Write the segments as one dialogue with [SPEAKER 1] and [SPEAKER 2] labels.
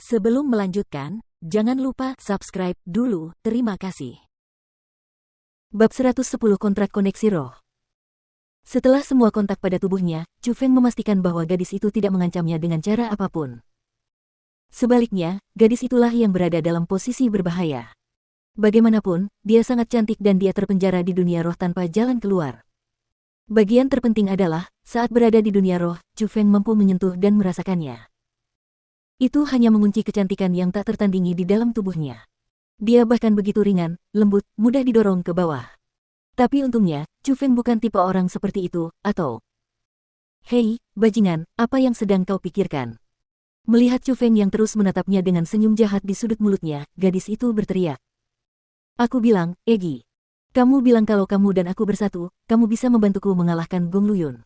[SPEAKER 1] Sebelum melanjutkan, jangan lupa subscribe dulu, terima kasih.
[SPEAKER 2] Bab 110 Kontrak Koneksi Roh. Setelah semua kontak pada tubuhnya, Chu Feng memastikan bahwa gadis itu tidak mengancamnya dengan cara apapun. Sebaliknya, gadis itulah yang berada dalam posisi berbahaya. Bagaimanapun, dia sangat cantik dan dia terpenjara di dunia roh tanpa jalan keluar. Bagian terpenting adalah, saat berada di dunia roh, Chu Feng mampu menyentuh dan merasakannya. Itu hanya mengunci kecantikan yang tak tertandingi di dalam tubuhnya. Dia bahkan begitu ringan, lembut, mudah didorong ke bawah. Tapi untungnya, Chu Feng bukan tipe orang seperti itu, atau... Hei, bajingan, apa yang sedang kau pikirkan? Melihat Chu Feng yang terus menatapnya dengan senyum jahat di sudut mulutnya, gadis itu berteriak. Aku bilang, Egi. Kamu bilang kalau kamu dan aku bersatu, kamu bisa membantuku mengalahkan Gong Luyun.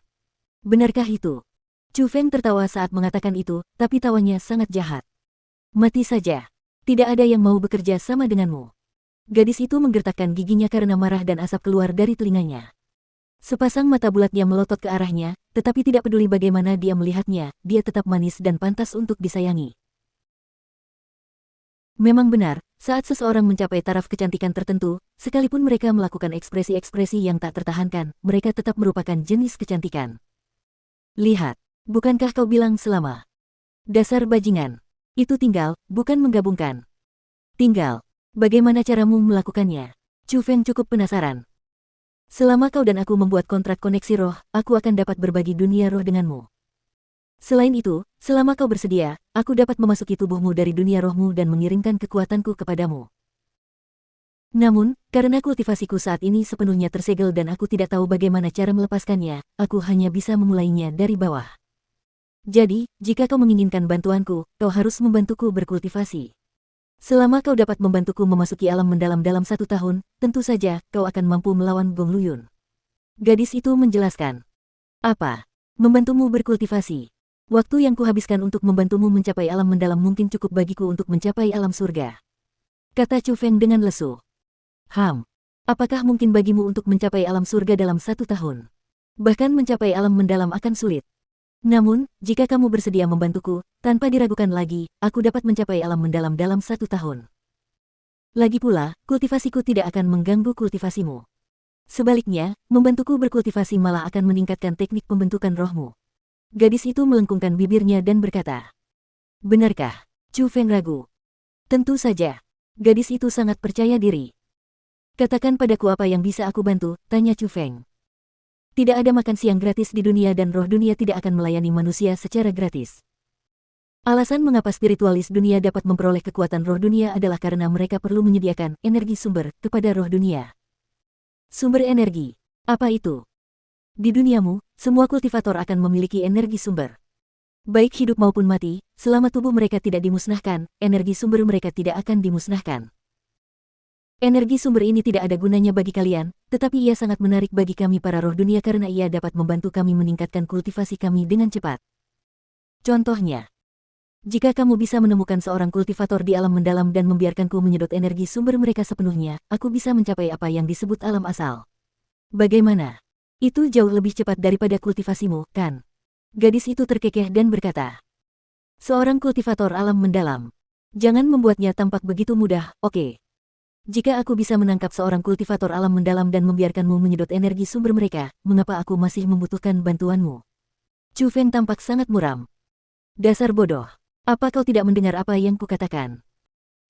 [SPEAKER 2] Benarkah itu? Chu Feng tertawa saat mengatakan itu, tapi tawanya sangat jahat. Mati saja. Tidak ada yang mau bekerja sama denganmu. Gadis itu menggertakkan giginya karena marah dan asap keluar dari telinganya. Sepasang mata bulatnya melotot ke arahnya, tetapi tidak peduli bagaimana dia melihatnya, dia tetap manis dan pantas untuk disayangi. Memang benar, saat seseorang mencapai taraf kecantikan tertentu, sekalipun mereka melakukan ekspresi-ekspresi yang tak tertahankan, mereka tetap merupakan jenis kecantikan. Lihat. Bukankah kau bilang selama? Dasar bajingan. Itu tinggal, bukan menggabungkan. Tinggal. Bagaimana caramu melakukannya? Chu Feng cukup penasaran. Selama kau dan aku membuat kontrak koneksi roh, aku akan dapat berbagi dunia roh denganmu. Selain itu, selama kau bersedia, aku dapat memasuki tubuhmu dari dunia rohmu dan mengirimkan kekuatanku kepadamu. Namun, karena kultivasiku saat ini sepenuhnya tersegel dan aku tidak tahu bagaimana cara melepaskannya, aku hanya bisa memulainya dari bawah. Jadi, jika kau menginginkan bantuanku, kau harus membantuku berkultivasi. Selama kau dapat membantuku memasuki alam mendalam dalam 1 tahun, tentu saja kau akan mampu melawan Gong Luyun. Gadis itu menjelaskan. Apa? Membantumu berkultivasi. Waktu yang kuhabiskan untuk membantumu mencapai alam mendalam mungkin cukup bagiku untuk mencapai alam surga. Kata Chu Feng dengan lesu. Apakah mungkin bagimu untuk mencapai alam surga dalam 1 tahun? Bahkan mencapai alam mendalam akan sulit. Namun, jika kamu bersedia membantuku, tanpa diragukan lagi, aku dapat mencapai alam mendalam dalam 1 tahun. Lagi pula, kultivasiku tidak akan mengganggu kultivasimu. Sebaliknya, membantuku berkultivasi malah akan meningkatkan teknik pembentukan rohmu. Gadis itu melengkungkan bibirnya dan berkata. Benarkah? Chu Feng ragu. Tentu saja. Gadis itu sangat percaya diri. Katakan padaku apa yang bisa aku bantu, tanya Chu Feng. Tidak ada makan siang gratis di dunia dan roh dunia tidak akan melayani manusia secara gratis. Alasan mengapa spiritualis dunia dapat memperoleh kekuatan roh dunia adalah karena mereka perlu menyediakan energi sumber kepada roh dunia. Sumber energi. Apa itu? Di duniamu, semua kultivator akan memiliki energi sumber. Baik hidup maupun mati, selama tubuh mereka tidak dimusnahkan, energi sumber mereka tidak akan dimusnahkan. Energi sumber ini tidak ada gunanya bagi kalian, tetapi ia sangat menarik bagi kami para roh dunia karena ia dapat membantu kami meningkatkan kultivasi kami dengan cepat. Contohnya, jika kamu bisa menemukan seorang kultivator di alam mendalam dan membiarkanku menyedot energi sumber mereka sepenuhnya, aku bisa mencapai apa yang disebut alam asal. Bagaimana? Itu jauh lebih cepat daripada kultivasimu, kan? Gadis itu terkekeh dan berkata. Seorang kultivator alam mendalam. Jangan membuatnya tampak begitu mudah, oke? Jika aku bisa menangkap seorang kultivator alam mendalam dan membiarkanmu menyedot energi sumber mereka, mengapa aku masih membutuhkan bantuanmu? Chu Feng tampak sangat muram. Dasar bodoh. Apa kau tidak mendengar apa yang kukatakan?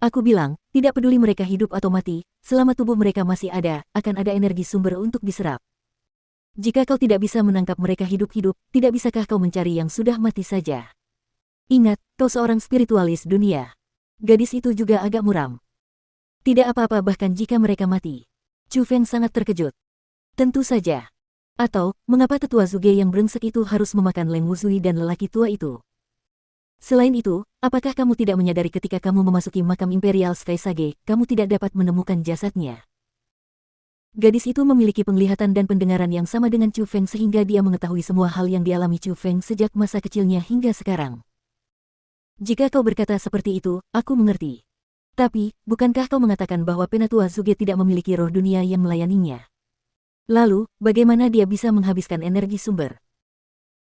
[SPEAKER 2] Aku bilang, tidak peduli mereka hidup atau mati, selama tubuh mereka masih ada, akan ada energi sumber untuk diserap. Jika kau tidak bisa menangkap mereka hidup-hidup, tidak bisakah kau mencari yang sudah mati saja? Ingat, kau seorang spiritualis dunia. Gadis itu juga agak muram. Tidak apa-apa bahkan jika mereka mati. Chu Feng sangat terkejut. Tentu saja. Atau, mengapa tetua Zuge yang brengsek itu harus memakan Leng Wuzui dan lelaki tua itu? Selain itu, apakah kamu tidak menyadari ketika kamu memasuki makam Imperial Sky Sage, kamu tidak dapat menemukan jasadnya? Gadis itu memiliki penglihatan dan pendengaran yang sama dengan Chu Feng sehingga dia mengetahui semua hal yang dialami Chu Feng sejak masa kecilnya hingga sekarang. Jika kau berkata seperti itu, aku mengerti. Tapi, bukankah kau mengatakan bahwa Penatua Zuge tidak memiliki roh dunia yang melayaninya? Lalu, bagaimana dia bisa menghabiskan energi sumber?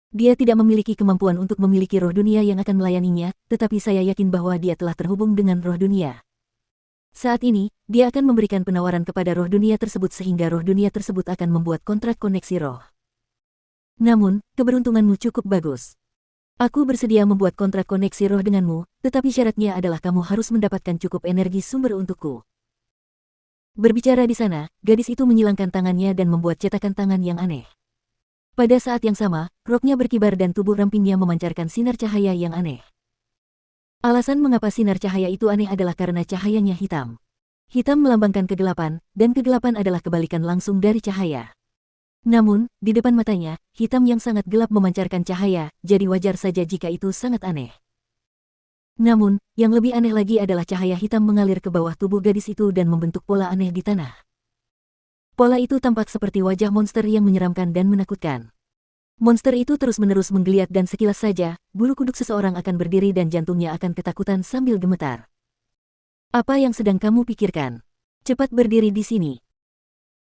[SPEAKER 2] Dia tidak memiliki kemampuan untuk memiliki roh dunia yang akan melayaninya, tetapi saya yakin bahwa dia telah terhubung dengan roh dunia. Saat ini, dia akan memberikan penawaran kepada roh dunia tersebut sehingga roh dunia tersebut akan membuat kontrak koneksi roh. Namun, keberuntunganmu cukup bagus. Aku bersedia membuat kontrak koneksi roh denganmu, tetapi syaratnya adalah kamu harus mendapatkan cukup energi sumber untukku. Berbicara di sana, gadis itu menyilangkan tangannya dan membuat cetakan tangan yang aneh. Pada saat yang sama, roknya berkibar dan tubuh rampingnya memancarkan sinar cahaya yang aneh. Alasan mengapa sinar cahaya itu aneh adalah karena cahayanya hitam. Hitam melambangkan kegelapan, dan kegelapan adalah kebalikan langsung dari cahaya. Namun, di depan matanya, hitam yang sangat gelap memancarkan cahaya, jadi wajar saja jika itu sangat aneh. Namun, yang lebih aneh lagi adalah cahaya hitam mengalir ke bawah tubuh gadis itu dan membentuk pola aneh di tanah. Pola itu tampak seperti wajah monster yang menyeramkan dan menakutkan. Monster itu terus-menerus menggeliat dan sekilas saja, bulu kuduk seseorang akan berdiri dan jantungnya akan ketakutan sambil gemetar. Apa yang sedang kamu pikirkan? Cepat berdiri di sini.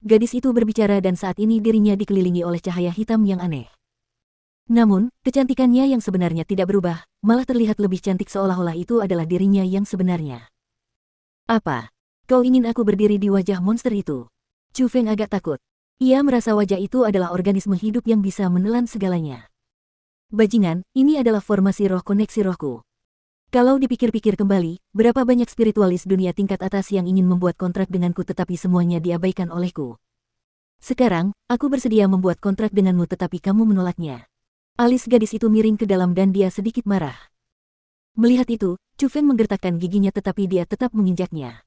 [SPEAKER 2] Gadis itu berbicara dan saat ini dirinya dikelilingi oleh cahaya hitam yang aneh. Namun, kecantikannya yang sebenarnya tidak berubah, malah terlihat lebih cantik seolah-olah itu adalah dirinya yang sebenarnya. Apa? Kau ingin aku berdiri di wajah monster itu? Chu Feng agak takut. Ia merasa wajah itu adalah organisme hidup yang bisa menelan segalanya. Bajingan, ini adalah formasi roh koneksi rohku. Kalau dipikir-pikir kembali, berapa banyak spiritualis dunia tingkat atas yang ingin membuat kontrak denganku tetapi semuanya diabaikan olehku. Sekarang, aku bersedia membuat kontrak denganmu tetapi kamu menolaknya. Alis gadis itu miring ke dalam dan dia sedikit marah. Melihat itu, Chu Feng menggertakkan giginya tetapi dia tetap menginjaknya.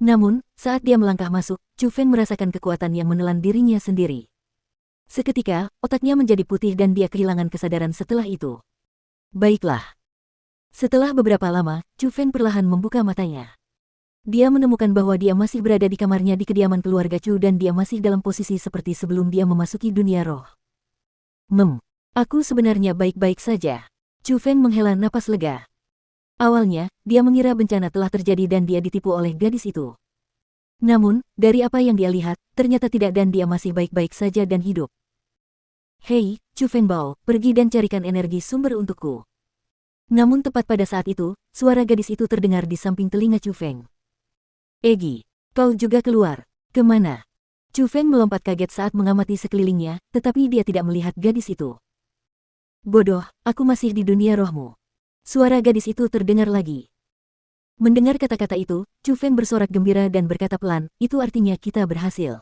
[SPEAKER 2] Namun, saat dia melangkah masuk, Chu Feng merasakan kekuatan yang menelan dirinya sendiri. Seketika, otaknya menjadi putih dan dia kehilangan kesadaran setelah itu. Baiklah. Setelah beberapa lama, Chu Feng perlahan membuka matanya. Dia menemukan bahwa dia masih berada di kamarnya di kediaman keluarga Chu dan dia masih dalam posisi seperti sebelum dia memasuki dunia roh. Aku sebenarnya baik-baik saja. Chu Feng menghela napas lega. Awalnya, dia mengira bencana telah terjadi dan dia ditipu oleh gadis itu. Namun, dari apa yang dia lihat, ternyata tidak dan dia masih baik-baik saja dan hidup. Hei, Chu Fengbao, pergi dan carikan energi sumber untukku. Namun tepat pada saat itu, suara gadis itu terdengar di samping telinga Chu Feng. Egi, kau juga keluar. Kemana? Chu Feng melompat kaget saat mengamati sekelilingnya, tetapi dia tidak melihat gadis itu. Bodoh, aku masih di dunia rohmu. Suara gadis itu terdengar lagi. Mendengar kata-kata itu, Chu Feng bersorak gembira dan berkata pelan, itu artinya kita berhasil.